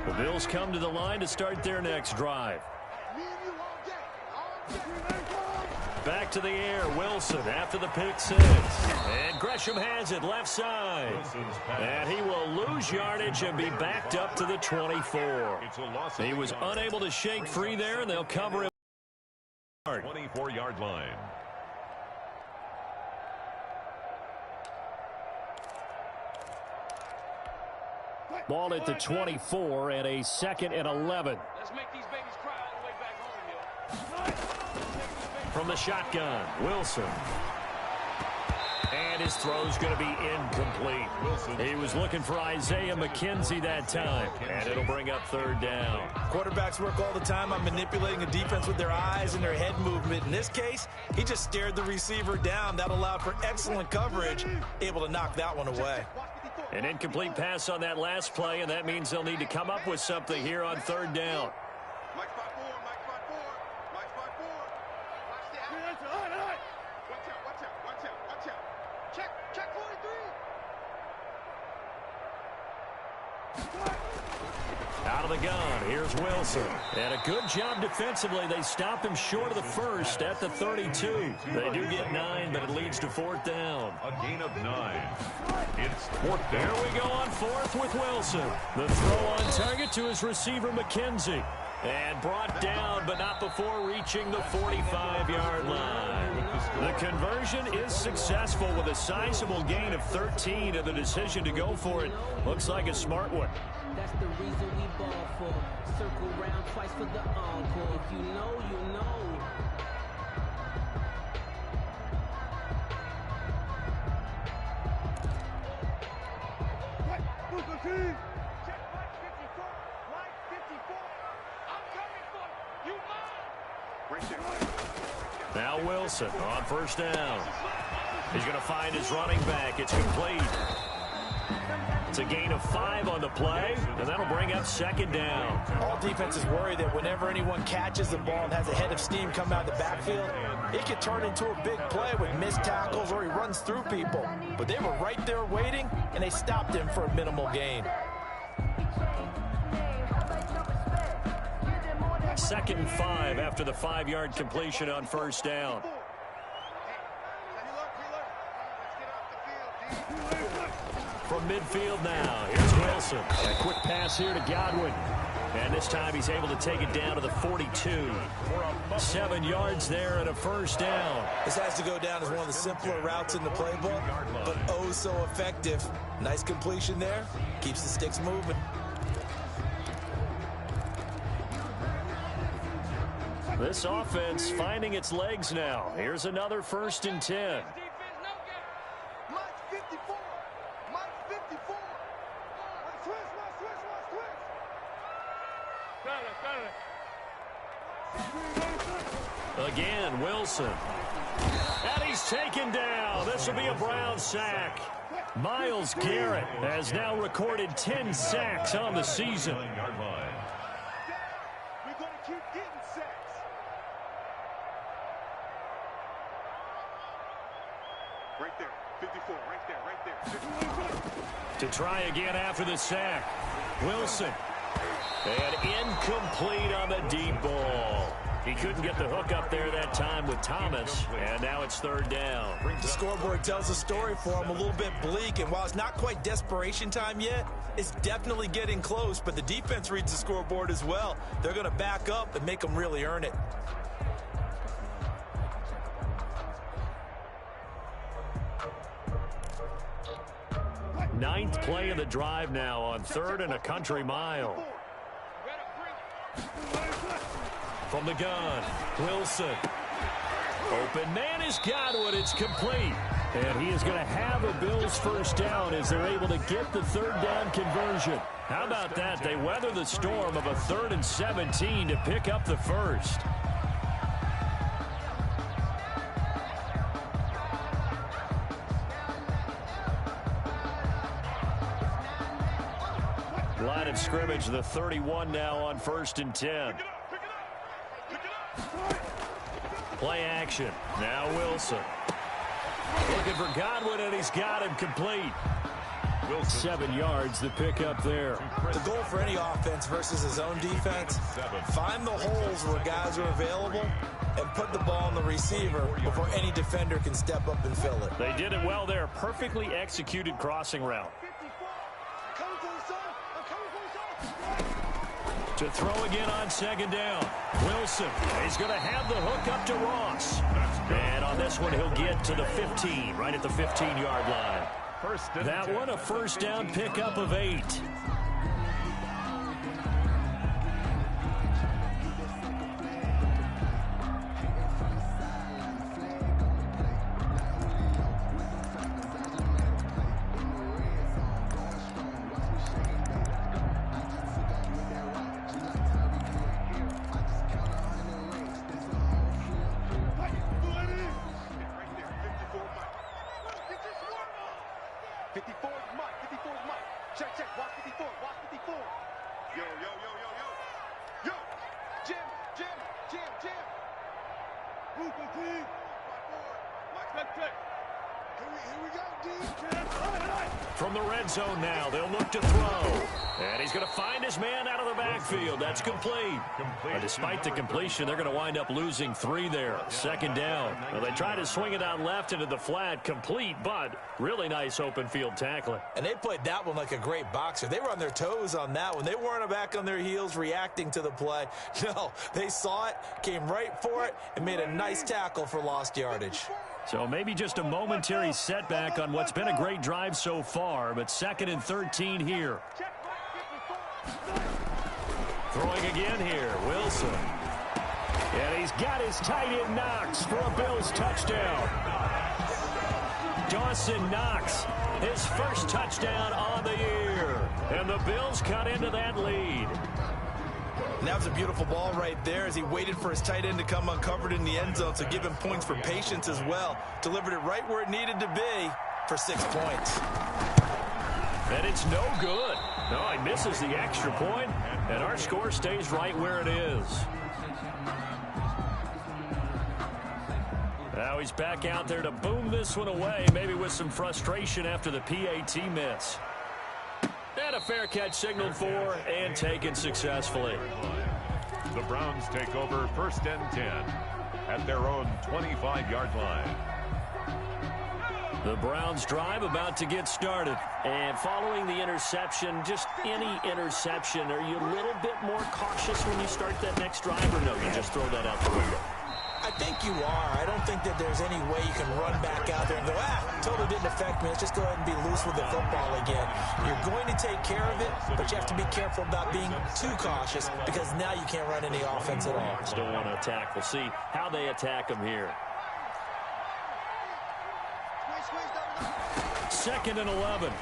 The Bills come to the line to start their next drive. Back to the air, Wilson after the pick six. And Gresham has it left side. And he will lose yardage and be backed up to the 24. He was unable to shake free there, and they'll cover him. 24-yard line. Ball at the 24 and a 2nd and 11. Let's make these babies cry all the way back home, yo. From the shotgun, Wilson. And his throw's going to be incomplete. He was looking for Isaiah McKenzie that time, and it'll bring up 3rd down. Quarterbacks work all the time on manipulating a defense with their eyes and their head movement. In this case, he just stared the receiver down. That allowed for excellent coverage, able to knock that one away. An incomplete pass on that last play, and that means they'll need to come up with something here on 3rd down. Mike spot 4, Mike spot 4, Mike spot 4. Watch the out. Watch out. Check 43. Out of the gun, here's Wilson. And a good job defensively. They stop him short of the first at the 32. They do get 9, but it leads to 4th down. A gain of 9. It's 4th down. Here we go on 4th with Wilson. The throw on target to his receiver, McKenzie. And brought down, but not before reaching the 45-yard line. The conversion is successful with a sizable gain of 13, and the decision to go for it looks like a smart one. That's the reason we ball for. Circle round twice for the encore. If you know, you know. Check Mike 54. Mike 54. I'm coming for you. Right there. Now Wilson on 1st down. He's going to find his running back. It's complete. It's a gain of 5 on the play, and that'll bring up 2nd down. All defenses worry that whenever anyone catches the ball and has a head of steam come out of the backfield, it could turn into a big play with missed tackles or he runs through people. But they were right there waiting, and they stopped him for a minimal gain. 2nd and 5 after the 5-yard completion on 1st down. From midfield now, here's Wilson. A quick pass here to Godwin. And this time he's able to take it down to the 42. 7 yards there and a 1st down. This has to go down as one of the simpler routes in the playbook, but oh so effective. Nice completion there. Keeps the sticks moving. This offense finding its legs now. Here's another 1st and 10. Mike 54. Mike 54. Switch. Again, Wilson. And he's taken down. This will be a Brown sack. Myles Garrett has now recorded 10 sacks on the season. We're going to keep getting sacks. Right there. 54. Right there. To try again after the sack. Wilson. And incomplete on the deep ball. He couldn't get the hook up there that time with Thomas, and now it's 3rd down. The scoreboard tells a story for him, a little bit bleak, and while it's not quite desperation time yet, it's definitely getting close, but the defense reads the scoreboard as well. They're going to back up and make them really earn it. Ninth play of the drive now on 3rd and a country mile. From the gun, Wilson. Open man is Godwin. It's complete. And he is going to have a Bills 1st down as they're able to get the 3rd down conversion. How about that? They weather the storm of a 3rd and 17 to pick up the 1st. Line of scrimmage, the 31 now on 1st and 10. Play action. Now Wilson. Looking for Godwin, and he's got him complete. Wilson. 7 yards the pick up there. The goal for any offense versus his own defense, find the holes where guys are available and put the ball on the receiver before any defender can step up and fill it. They did it well there. Perfectly executed crossing route. To throw again on 2nd down. Wilson, he's going to have the hook up to Ross. And on this one, he'll get to the 15, right at the 15-yard line. That one, a first down pickup of 8. From the red zone now, they'll look to throw. And he's going to find his man out of the backfield. That's complete. Despite the completion, they're going to wind up losing 3 there. 2nd down. Well, they try to swing it out left into the flat. Complete, but really nice open field tackling. And they played that one like a great boxer. They were on their toes on that one. They weren't back on their heels reacting to the play. No, they saw it, came right for it, and made a nice tackle for lost yardage. So maybe just a momentary setback on what's been a great drive so far, but 2nd and 13 here. Throwing again here, Wilson. And he's got his tight end Knox for a Bills touchdown. Dawson Knox, his first touchdown on the year. And the Bills cut into that lead. And that was a beautiful ball right there as he waited for his tight end to come uncovered in the end zone, so give him points for patience as well. Delivered it right where it needed to be for 6 points. And it's no good. No, he misses the extra point, and our score stays right where it is. Now he's back out there to boom this one away, maybe with some frustration after the PAT miss. And a fair catch signaled for and taken successfully. The Browns take over 1st and 10 at their own 25-yard line. The Browns drive about to get started. And following the interception, just any interception, are you a little bit more cautious when you start that next drive, or no, you just throw that out the window? I think you are. I don't think that there's any way you can run back out there and go, totally didn't affect me. Let's just go ahead and be loose with the football again. You're going to take care of it, but you have to be careful about being too cautious because now you can't run any offense at all. Still want to attack. We'll see how they attack them here. 2nd and 11.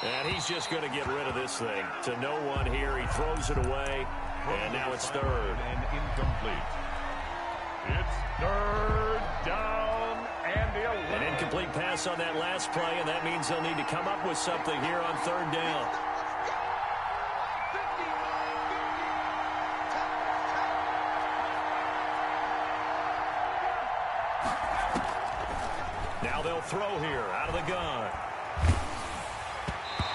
And he's just going to get rid of this thing. To no one here. He throws it away. And now it's 3rd. And incomplete. It's 3rd down and 11. An incomplete pass on that last play, and that means they'll need to come up with something here on 3rd down. Now they'll throw here out of the gun.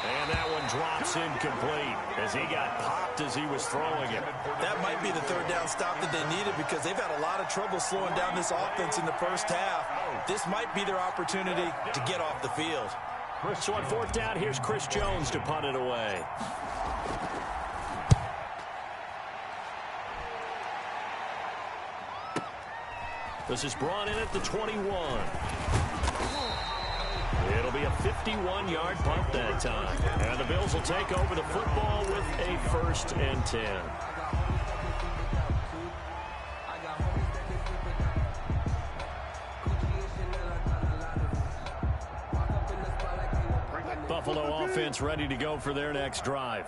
And that one drops incomplete as he got popped as he was throwing it. That might be the 3rd down stop that they needed because they've had a lot of trouble slowing down this offense in the first half. This might be their opportunity to get off the field. So on 4th down, here's Chris Jones to punt it away. This is brought in at the 21. It'll be a 51-yard punt that time. And the Bills will take over the football with a 1st and 10. Buffalo offense ready to go for their next drive.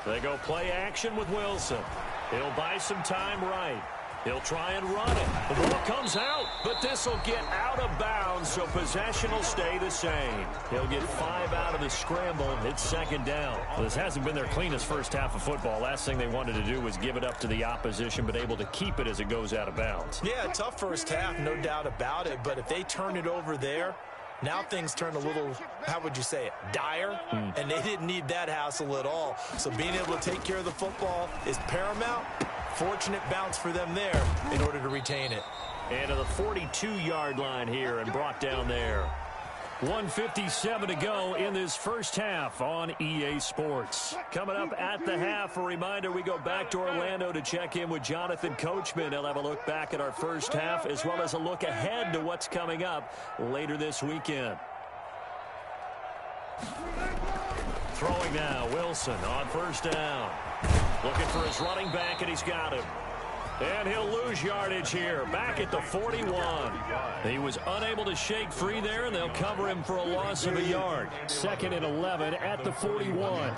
They go play action with Wilson. He'll buy some time right. He'll try and run it. The ball comes out, but this will get out of bounds, so possession will stay the same. He'll get 5 out of the scramble. It's second down. Well, this hasn't been their cleanest first half of football. Last thing they wanted to do was give it up to the opposition, but able to keep it as it goes out of bounds. Yeah, tough first half, no doubt about it. But if they turn it over there, now things turn a little, how would you say it, dire? And they didn't need that hassle at all. So being able to take care of the football is paramount. Fortunate bounce for them there in order to retain it. And to the 42-yard line here and brought down there. 1:57 to go in this first half on EA Sports. Coming up at the half, a reminder, we go back to Orlando to check in with Jonathan Coachman. He'll have a look back at our first half as well as a look ahead to what's coming up later this weekend. Throwing now, Wilson on first down. Looking for his running back, and he's got him. And he'll lose yardage here, back at the 41. He was unable to shake free there, and they'll cover him for a loss of a yard. 2nd and 11 at the 41.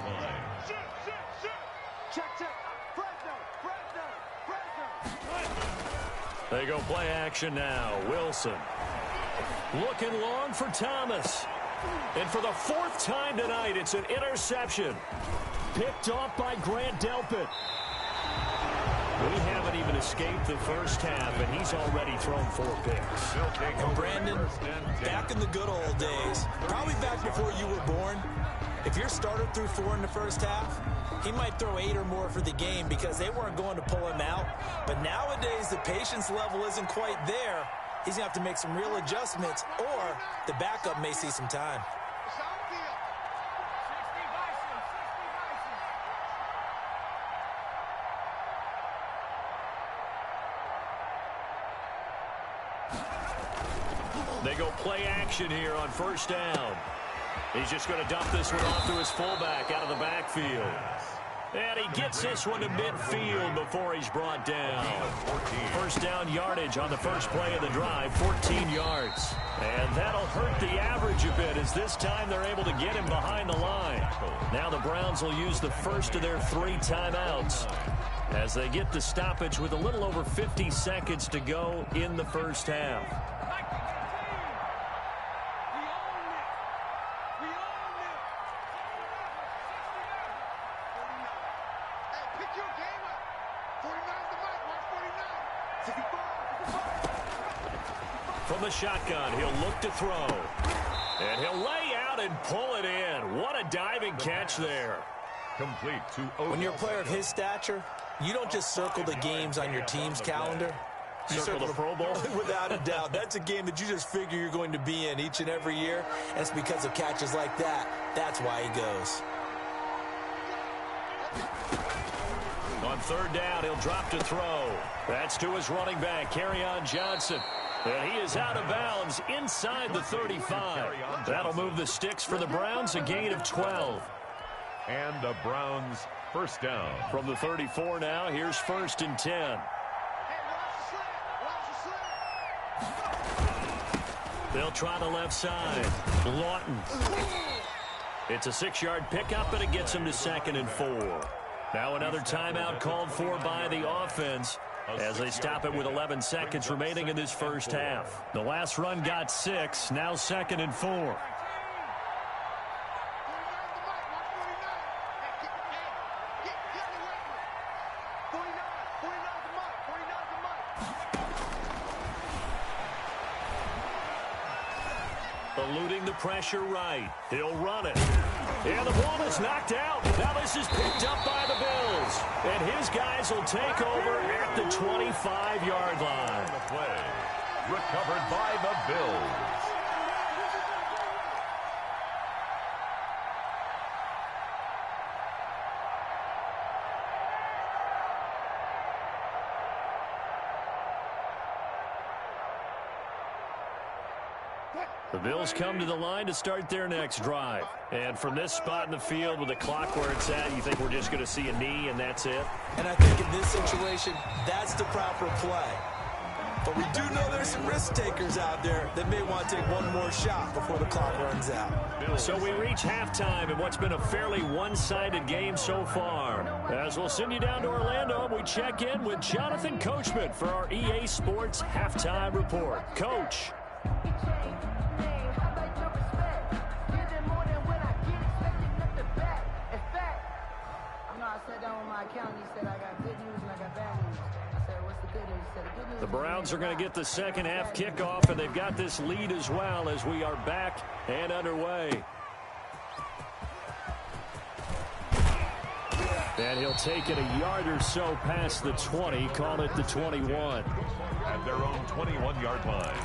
They go play action now. Wilson looking long for Thomas. And for the 4th time tonight, it's an interception. Picked off by Grant Delpit. We haven't even escaped the first half, and he's already thrown 4 picks. And Brandon, back in the good old days, probably back before you were born, if your starter threw 4 in the first half, he might throw 8 or more for the game because they weren't going to pull him out. But nowadays, the patience level isn't quite there. He's going to have to make some real adjustments, or the backup may see some time. They go play action here on first down. He's just going to dump this one off to his fullback out of the backfield. And he gets this one to midfield before he's brought down. First down yardage on the first play of the drive, 14 yards. And that'll hurt the average a bit as this time they're able to get him behind the line. Now the Browns will use the first of their 3 timeouts as they get the stoppage with a little over 50 seconds to go in the first half. From the shotgun, he'll look to throw. And he'll lay out and pull it in. What a diving catch there. Complete to When you're a player of his stature, you don't just circle the games on your team's calendar. You circle the Pro Bowl? Without a doubt. That's a game that you just figure you're going to be in each and every year. And it's because of catches like that. That's why he goes. On 3rd down, he'll drop to throw. That's to his running back, Kerryon Johnson. And he is out of bounds inside the 35. That'll move the sticks for the Browns, a gain of 12. And the Browns first down. From the 34 now, here's 1st and 10. They'll try the left side. Lawton. It's a 6-yard pickup, and it gets him to 2nd and 4. Now another timeout called for by the offense as they stop it with 11 seconds remaining in this first half. The last run got 6, now 2nd and 4. Eluding the pressure right. He'll run it. And the ball is knocked out. Now this is picked up by the Bills. And his guys will take over at the 25-yard line. The play recovered by the Bills. The Bills come to the line to start their next drive. And from this spot in the field with the clock where it's at, you think we're just going to see a knee and that's it? And I think in this situation, that's the proper play. But we do know there's some risk takers out there that may want to take one more shot before the clock runs out. So we reach halftime in what's been a fairly one-sided game so far. As we'll send you down to Orlando, we check in with Jonathan Coachman for our EA Sports Halftime Report. Coach. The Browns are going to get the second half kickoff, and they've got this lead as well as we are back and underway. And he'll take it a yard or so past the 20, call it the 21. At their own 21-yard line.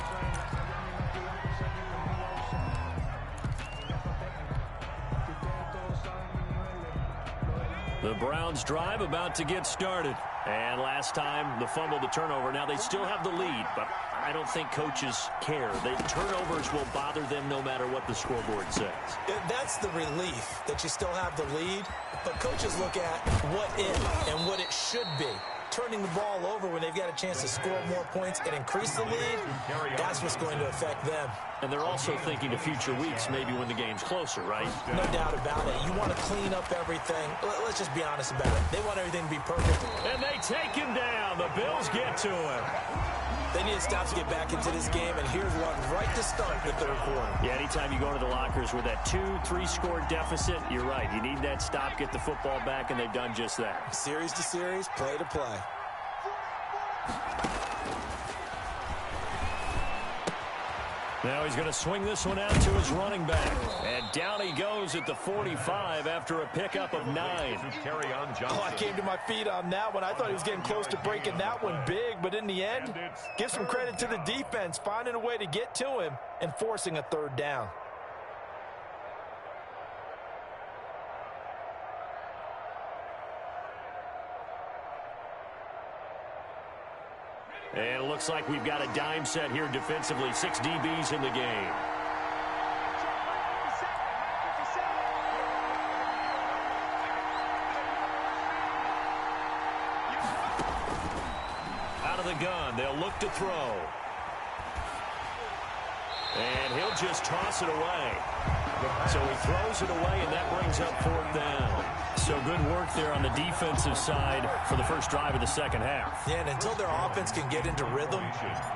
The Browns drive about to get started. And last time, the fumble, the turnover. Now they still have the lead, but I don't think coaches care. The turnovers will bother them no matter what the scoreboard says. That's the relief that you still have the lead, but coaches look at what if and what it should be. Turning the ball over when they've got a chance to score more points and increase the lead, that's what's going to affect them. And they're also thinking to future weeks, maybe when the game's closer, right? No doubt about it. You want to clean up everything. Let's just be honest about it. They want everything to be perfect. And they take him down. The Bills get to him. They need to stop to get back into this game, and here's one right to start the third quarter. Yeah, anytime you go to the lockers with that 2-3 score deficit, you're right. You need that stop, get the football back, and they've done just that. Series to series, play to play. Now he's going to swing this one out to his running back. And down he goes at the 45 after a pickup of 9. Oh, I came to my feet on that one. I thought he was getting close to breaking that one big, but in the end, give some credit to the defense, finding a way to get to him and forcing a third down. And it looks like we've got a dime set here defensively. 6 DBs in the game. Out of the gun, they'll look to throw. And he'll just toss it away. So he throws it away, and that brings up 4th down. So good work there on the defensive side for the first drive of the second half. Yeah, and until their offense can get into rhythm,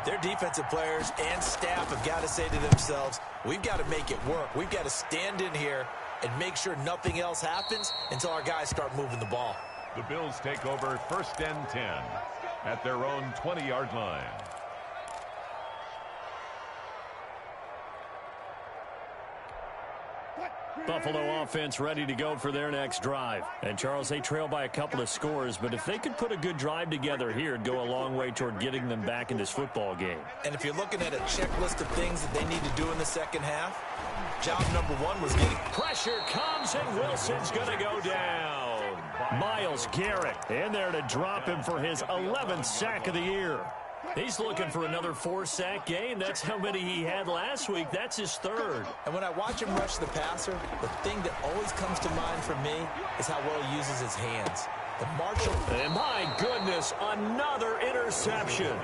their defensive players and staff have got to say to themselves, we've got to make it work. We've got to stand in here and make sure nothing else happens until our guys start moving the ball. The Bills take over 1st and 10 at their own 20-yard line. Buffalo offense ready to go for their next drive. And, Charles, they trail by a couple of scores, but if they could put a good drive together here, it'd go a long way toward getting them back in this football game. And if you're looking at a checklist of things that they need to do in the second half, job number 1 was getting... Pressure comes, and Wilson's going to go down. Myles Garrett in there to drop him for his 11th sack of the year. He's looking for another 4-sack game. That's how many he had last week. That's his 3rd. And when I watch him rush the passer, the thing that always comes to mind for me is how well he uses his hands. The Marshall. And my goodness, another interception.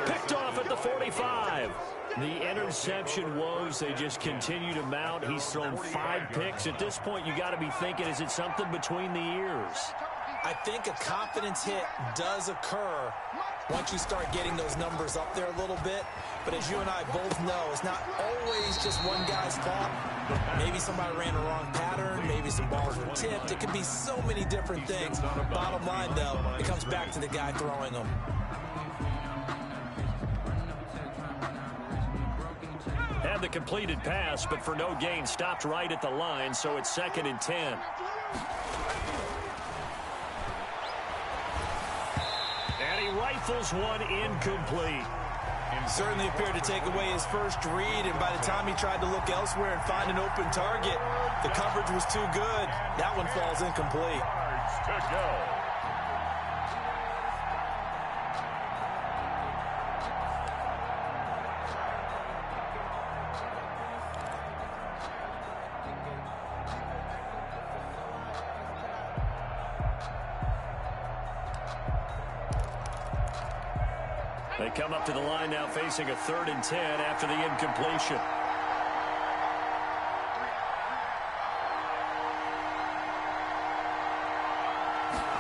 Picked off at the 45. The interception woes, they just continue to mount. He's thrown 5 picks. At this point, you got to be thinking, is it something between the ears? I think a confidence hit does occur once you start getting those numbers up there a little bit. But as you and I both know, it's not always just one guy's fault. Maybe somebody ran a wrong pattern. Maybe some balls were tipped. It could be so many different things. Bottom line, though, it comes back to the guy throwing them. Had the completed pass, but for no gain, stopped right at the line, so it's 2nd and 10. And he rifles one incomplete. Certainly appeared to take away his first read, and by the time he tried to look elsewhere and find an open target, the coverage was too good. That one falls incomplete. Yards to go. They come up to the line now facing a 3rd and 10 after the incompletion.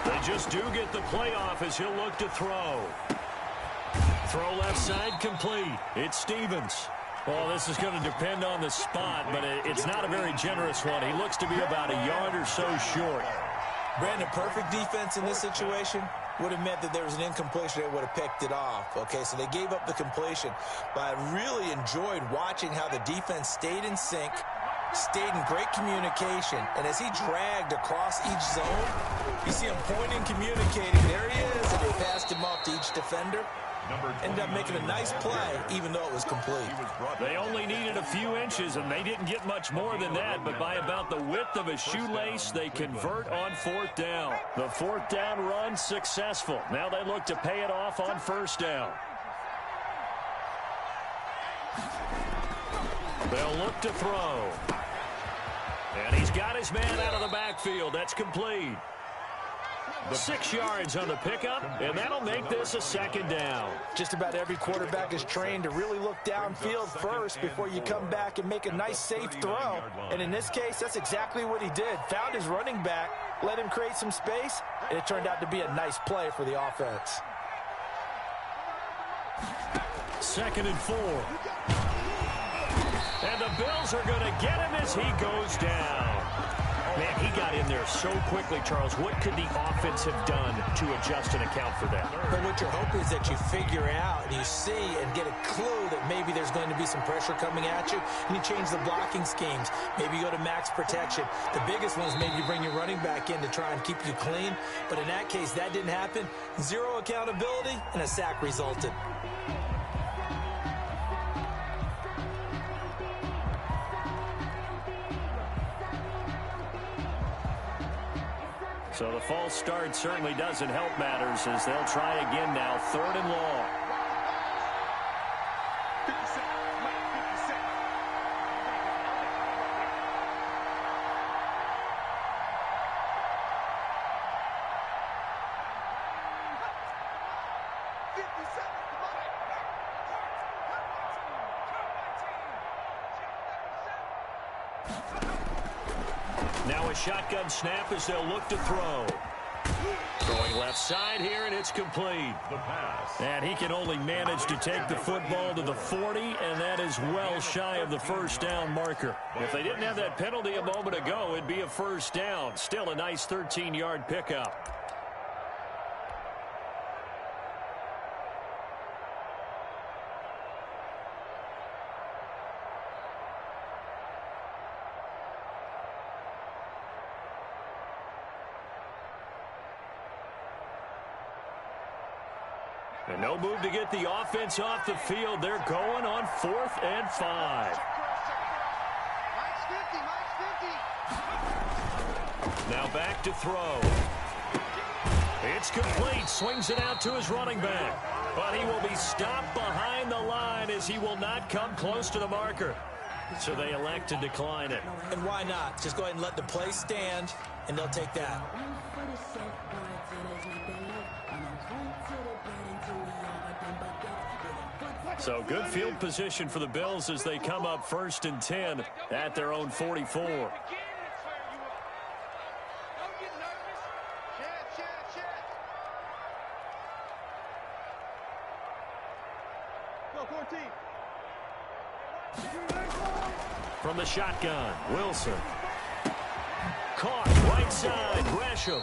They just do get the play off as he'll look to throw. Throw left side complete. It's Stevens. Well, this is going to depend on the spot, but it's not a very generous one. He looks to be about a yard or so short. Brandon, perfect defense in this situation would have meant that there was an incompletion. They would have picked it off. Okay, so they gave up the completion. But I really enjoyed watching how the defense stayed in sync, stayed in great communication. And as he dragged across each zone, you see him pointing, communicating. There he is. And they passed him off to each defender. Ended up making a nice play, even though it was complete. They only needed a few inches, and they didn't get much more than that. But by about the width of a shoelace, they convert on 4th down. The 4th down run successful. Now they look to pay it off on 1st down. They'll look to throw. And he's got his man out of the backfield. That's complete. 6 yards on the pickup, and that'll make this a 2nd down. Just about every quarterback is trained to really look downfield first before you come back and make a nice, safe throw. And in this case, that's exactly what he did. Found his running back, let him create some space, and it turned out to be a nice play for the offense. 2nd and 4. And the Bills are going to get him as he goes down. Man, he got in there so quickly, Charles. What could the offense have done to adjust and account for that? But what you're hoping is that you figure out and you see and get a clue that maybe there's going to be some pressure coming at you, and you change the blocking schemes. Maybe you go to max protection. The biggest one is maybe you bring your running back in to try and keep you clean. But in that case, that didn't happen. 0 accountability, and a sack resulted. So the false start certainly doesn't help matters as they'll try again now. 3rd and long. 50 seconds. 50 seconds. 50 seconds. Now a shotgun snap as they'll look to throw. Throwing left side here, and it's complete. The pass. And he can only manage to take the football to the 40, and that is well shy of the 1st down marker. If they didn't have that penalty a moment ago, it'd be a 1st down. Still a nice 13-yard pickup. And no move to get the offense off the field. They're going on 4th and 5. Now back to throw. It's complete. Swings it out to his running back. But he will be stopped behind the line as he will not come close to the marker. So they elect to decline it. And why not? Just go ahead and let the play stand, and they'll take that. So good field position for the Bills as they come up 1st and 10 at their own 44. From the shotgun, Wilson. Caught right side, Gresham.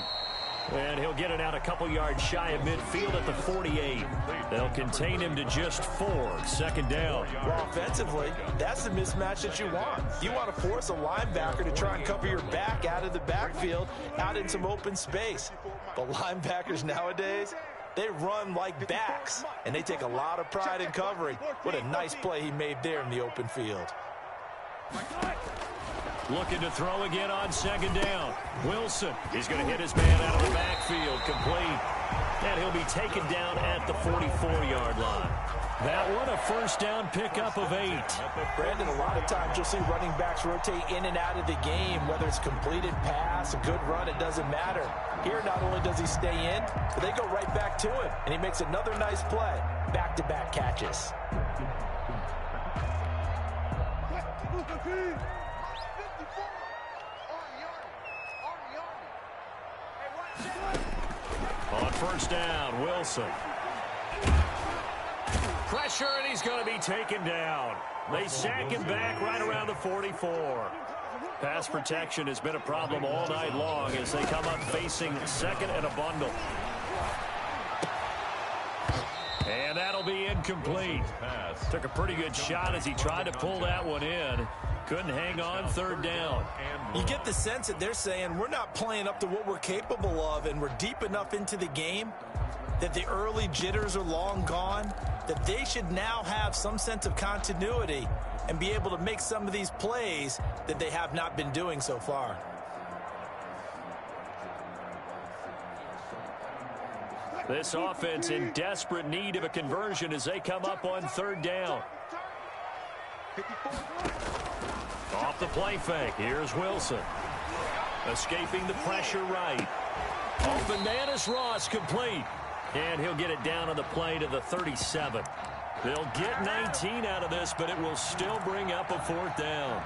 And he'll get it out a couple yards shy of midfield at the 48. They'll contain him to just 4. 2nd down. Well, offensively, that's the mismatch that you want. You want to force a linebacker to try and cover your back out of the backfield, out in some open space. But linebackers nowadays, they run like backs, and they take a lot of pride in covering. What a nice play he made there in the open field. Looking to throw again on 2nd down. Wilson, he's going to hit his man out of the backfield, complete. And he'll be taken down at the 44-yard line. That one, a first down pickup of 8. Brandon, a lot of times you'll see running backs rotate in and out of the game, whether it's completed pass, a good run, it doesn't matter. Here, not only does he stay in, but they go right back to him, and he makes another nice play. Back-to-back catches. On first down, Wilson. Pressure, and he's going to be taken down. They sack him back right around the 44. Pass protection has been a problem all night long as they come up facing second and a bundle. And that'll be incomplete. Took a pretty good shot as he tried to pull that one in. Couldn't hang on, third down. You get the sense that they're saying we're not playing up to what we're capable of, and we're deep enough into the game that the early jitters are long gone, that they should now have some sense of continuity and be able to make some of these plays that they have not been doing so far. This offense in desperate need of a conversion as they come up on third down. Off the play fake, here's Wilson. Escaping the pressure right. Open man is Ross, complete. And he'll get it down on the play to the 37. They'll get 19 out of this, but it will still bring up a fourth down.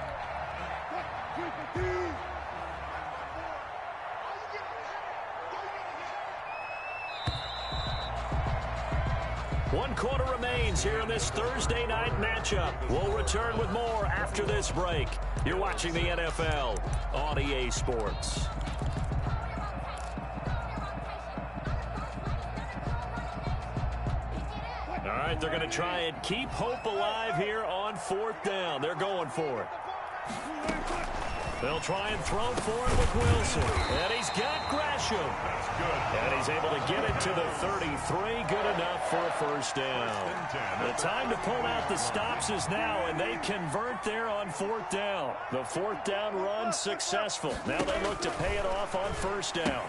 One quarter remains here in this Thursday night matchup. We'll return with more after this break. You're watching the NFL on EA Sports. All right, they're going to try and keep hope alive here on fourth down. They're going for it. They'll try and throw for it with Wilson. And he's got Gresham. That's good. And he's able to get it to the 33. Good enough for a first down. The time to pull out the stops is now, and they convert there on fourth down. The fourth down run successful. Now they look to pay it off on first down.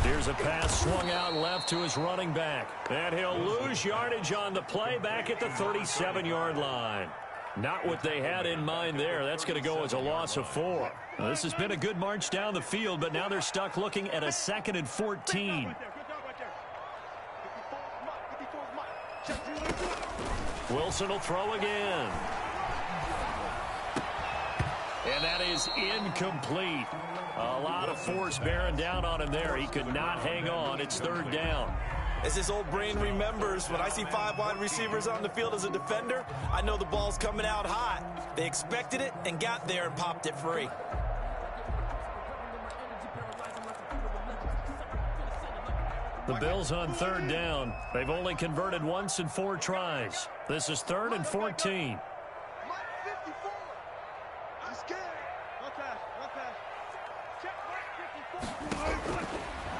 Here's a pass swung out left to his running back. And he'll lose yardage on the play back at the 37-yard line. Not what they had in mind there. That's going to go as a loss of 4. Now, this has been a good march down the field, but now they're stuck looking at a 2nd and 14. Wilson will throw again. And that is incomplete. A lot of force bearing down on him there. He could not hang on. It's third down. As his old brain remembers, when I see 5 wide receivers on the field as a defender, I know the ball's coming out hot. They expected it and got there and popped it free. The Bills on third down. They've only converted once in 4 tries. This is 3rd and 14.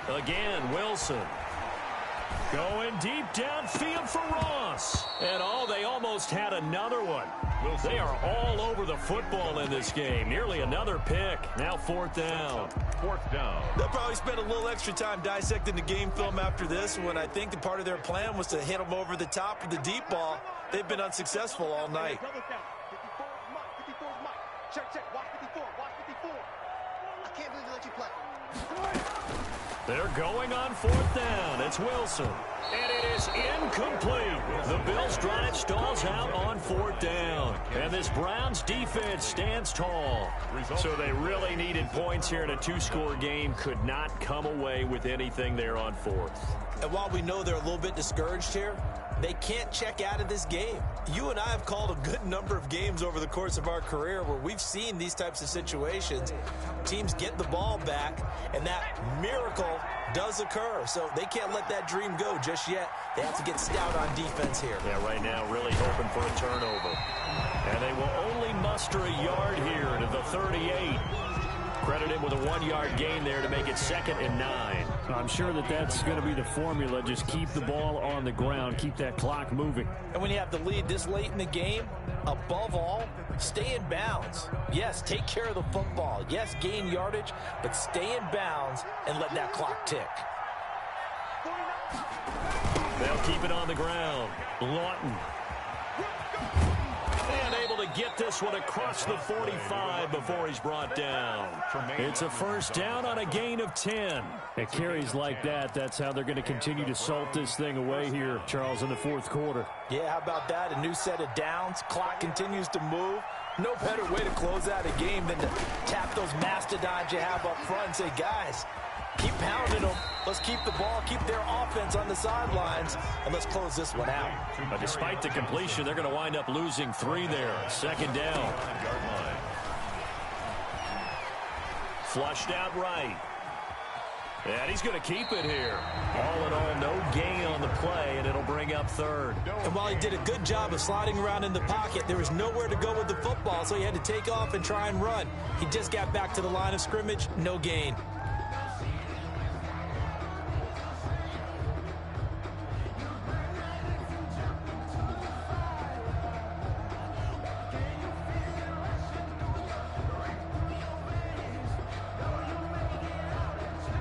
Again, Wilson. Going deep downfield for Ross. And they almost had another one. They are all over the football in this game. Nearly another pick. Now fourth down. Fourth down. They'll probably spend a little extra time dissecting the game film after this, when I think the part of their plan was to hit them over the top of the deep ball. They've been unsuccessful all night. They're going on fourth down. It's Wilson. And it is incomplete. The Bills' drive stalls out on fourth down. And this Browns defense stands tall. So they really needed points here in a 2-score game. Could not come away with anything there on fourth. And while we know they're a little bit discouraged here, they can't check out of this game. You and I have called a good number of games over the course of our career where we've seen these types of situations. Teams get the ball back, and that miracle does occur. So they can't let that dream go just yet. They have to get stout on defense here. Yeah, right now really hoping for a turnover. And they will only muster a yard here to the 38. Credit him with a 1-yard gain there to make it 2nd and 9. I'm sure that's going to be the formula. Just keep the ball on the ground. Keep that clock moving. And when you have the lead this late in the game, above all, stay in bounds. Yes, take care of the football. Yes, gain yardage, but stay in bounds and let that clock tick. They'll keep it on the ground. Lawton And able to get this one across the 45 before he's brought down. It's a first down on a gain of 10. It carries like that. That's how they're going to continue to salt this thing away here, Charles, in the fourth quarter. Yeah, how about that? A new set of downs. Clock continues to move. No better way to close out a game than to tap those mastodons you have up front and say, guys, keep pounding them. Let's keep the ball, keep their offense on the sidelines, and let's close this one out. But despite the completion, they're going to wind up losing 3 there. Second down. Flushed out right. And he's going to keep it here. All in all, no gain on the play, and it'll bring up third. And while he did a good job of sliding around in the pocket, there was nowhere to go with the football, so he had to take off and try and run. He just got back to the line of scrimmage, no gain.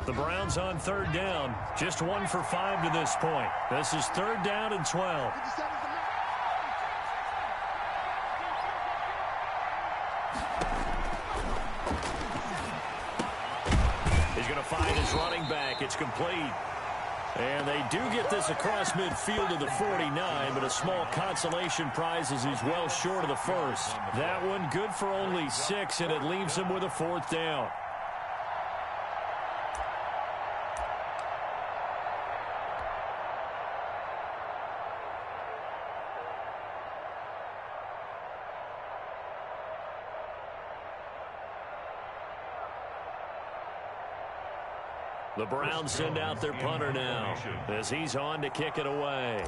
The Browns on third down. Just 1 for 5 to this point. This is third down and 12. He's going to find his running back. It's complete. And they do get this across midfield to the 49, but a small consolation prize as he's well short of the first. That one good for only 6, and it leaves him with a fourth down. The Browns send out their punter now as he's on to kick it away.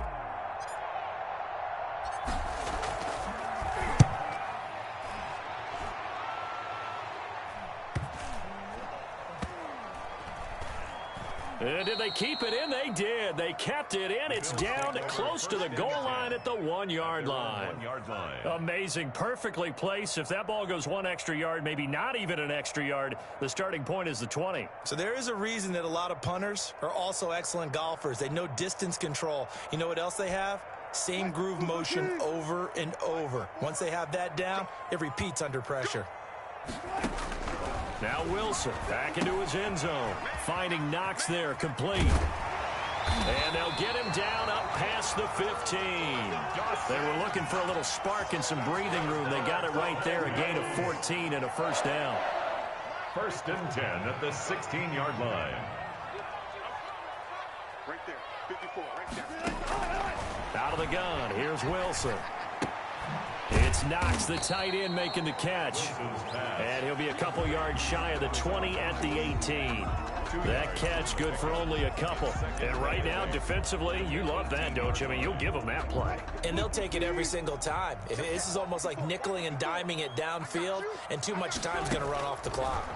And did they keep it in? They did. They kept it in. It's down close to the goal line at the 1-yard line. Amazing. Perfectly placed. If that ball goes 1 extra yard, maybe not even an extra yard, the starting point is the 20. So there is a reason that a lot of punters are also excellent golfers. They know distance control. You know what else they have? Same groove motion over and over. Once they have that down, it repeats under pressure. Now Wilson back into his end zone. Finding Knox there, complete. And they'll get him down up past the 15. They were looking for a little spark and some breathing room. They got it right there, a gain of 14 and a first down. First and 10 at the 16-yard line. Right there, 54, right there. Out of the gun, here's Wilson. It's Knox, the tight end, making the catch. And he'll be a couple yards shy of the 20 at the 18. That catch good for only a couple. And right now, defensively, you love that, don't you? I mean, you'll give them that play. And they'll take it every single time. This is almost like nickeling and diming it downfield, and too much time's going to run off the clock.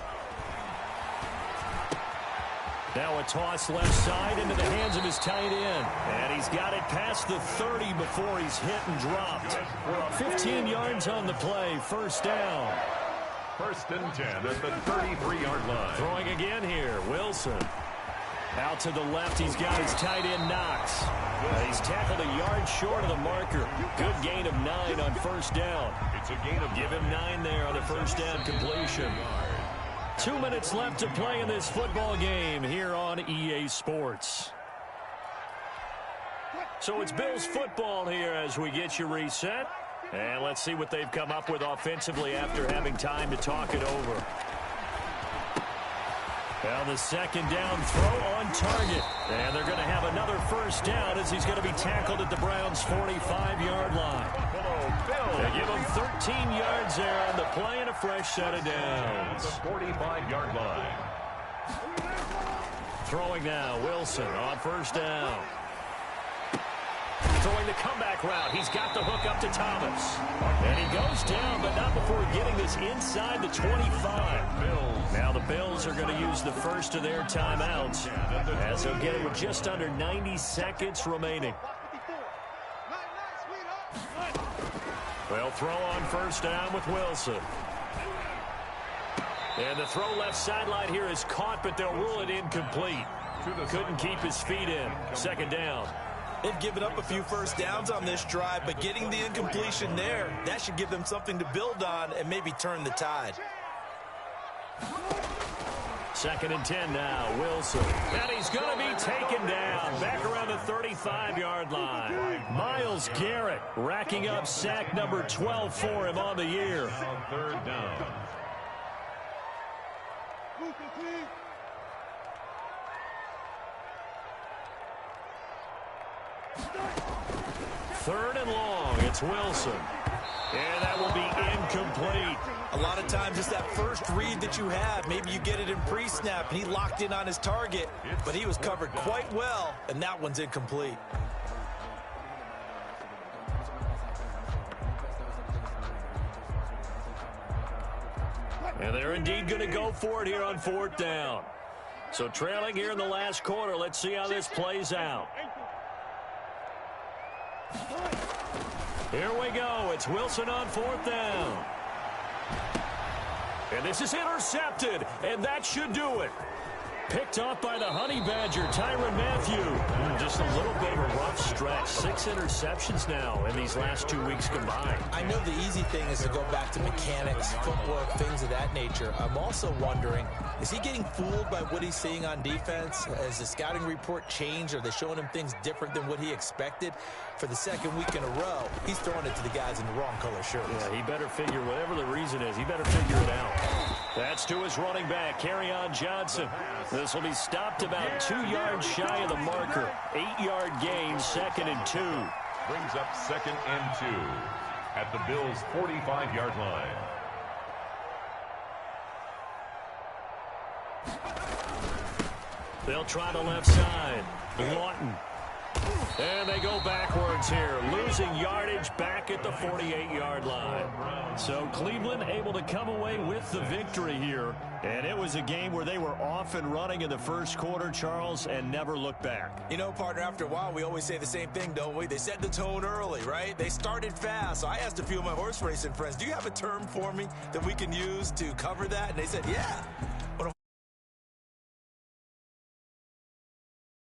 Now a toss left side into the hands of his tight end. And he's got it past the 30 before he's hit and dropped. 15 yards on the play, first down. First and 10 at the 33-yard line. Throwing again here, Wilson. Out to the left, he's got his tight end, Knox. He's tackled a yard short of the marker. Good gain of 9 on first down. It's a gain of Give him 9 there on the first down completion. 2 minutes left to play in this football game here on EA Sports. So it's Bills football here as we get you reset. And let's see what they've come up with offensively after having time to talk it over. Well, the second down throw on target. And they're going to have another first down as he's going to be tackled at the Browns' 45-yard line. They give him 13 yards there on the play and a fresh set of downs. The 45-yard line. Throwing now, Wilson on first down. Throwing the comeback route. He's got the hook up to Thomas. And he goes down, but not before getting this inside the 25. Now the Bills are going to use the first of their timeouts as they'll get it with just under 90 seconds remaining. They'll throw on first down with Wilson. And the throw left sideline here is caught, but they'll rule it incomplete. Couldn't keep his feet in. Second down. They've given up a few first downs on this drive, but getting the incompletion there, that should give them something to build on and maybe turn the tide. 2nd and 10 now, Wilson. And he's going to be taken down back around the 35-yard line. Myles Garrett racking up sack number 12 for him on the year. On 3rd down. Third and long, it's Wilson. And that will be incomplete. A lot of times it's that first read that you have. Maybe you get it in pre-snap, and he locked in on his target, but he was covered quite well, and that one's incomplete. And they're indeed going to go for it here on 4th down. So trailing here in the last quarter, let's see how this plays out. Here we go. It's Wilson on 4th down. And this is intercepted, and that should do it. Picked off by the Honey Badger, Tyrann Mathieu. Just a little bit of a rough stretch. 6 interceptions now in these last 2 weeks combined. I know the easy thing is to go back to mechanics, footwork, things of that nature. I'm also wondering, is he getting fooled by what he's seeing on defense? Has the scouting report changed? Are they showing him things different than what he expected? For the 2nd week in a row, he's throwing it to the guys in the wrong color shirts. Yeah, he better figure, whatever the reason is, he better figure it out. That's to his running back, Kerryon Johnson. This will be stopped about 2 yards shy of the marker. 8-yard gain, 2nd and 2. Brings up 2nd and 2 at the Bills' 45-yard line. They'll try the left side. Lawton. And they go backwards here, losing yardage back at the 48-yard line. So Cleveland able to come away with the victory here. And it was a game where they were off and running in the first quarter, Charles, and never looked back. You know, partner, after a while, we always say the same thing, don't we? They set the tone early, right? They started fast. So I asked a few of my horse racing friends, do you have a term for me that we can use to cover that? And they said, yeah.